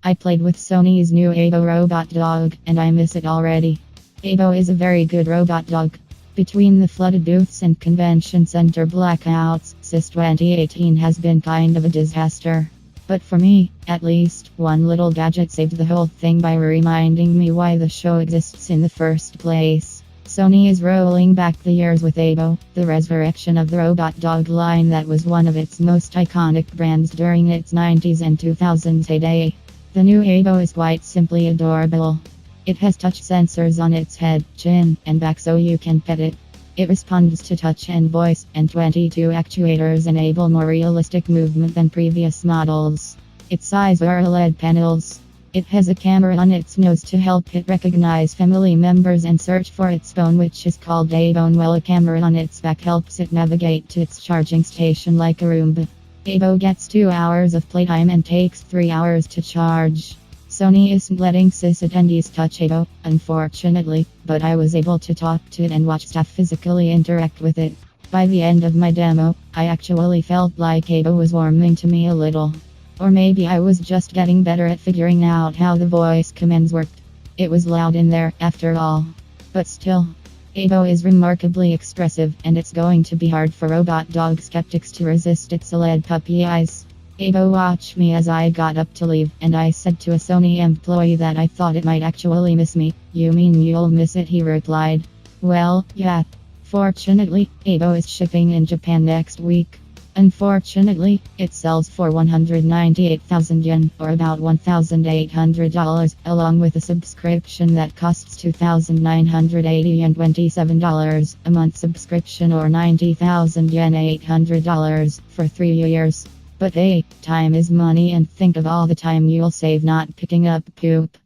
I played with Sony's new Aibo robot dog, and I miss it already. Aibo is a very good robot dog. Between the flooded booths and convention center blackouts, since 2018 has been kind of a disaster. But for me, at least, one little gadget saved the whole thing by reminding me why the show exists in the first place. Sony is rolling back the years with Aibo, the resurrection of the robot dog line that was one of its most iconic brands during its 90s and 2000s heyday. The new Aibo is quite simply adorable. It has touch sensors on its head, chin, and back so you can pet it. It responds to touch and voice, and 22 actuators enable more realistic movement than previous models. Its eyes are OLED panels. It has a camera on its nose to help it recognize family members and search for its phone, which is called Aibone, while a camera on its back helps it navigate to its charging station like a Roomba. Aibo gets 2 hours of playtime and takes 3 hours to charge. Sony isn't letting cis attendees touch Aibo, unfortunately, but I was able to talk to it and watch staff physically interact with it. By the end of my demo, I actually felt like Aibo was warming to me a little. Or maybe I was just getting better at figuring out how the voice commands worked. It was loud in there, after all. But still, Aibo is remarkably expressive, and it's going to be hard for robot dog skeptics to resist its OLED puppy eyes. Aibo watched me as I got up to leave, and I said to a Sony employee that I thought it might actually miss me. "You mean you'll miss it?" he replied. "Well, yeah. Fortunately, Aibo is shipping in Japan next week. Unfortunately, it sells for 198,000 yen, or about $1,800, along with a subscription that costs 2,980 yen, $27 a month subscription, or 90,000 yen, $800 for 3 years. But hey, time is money, and think of all the time you'll save not picking up poop.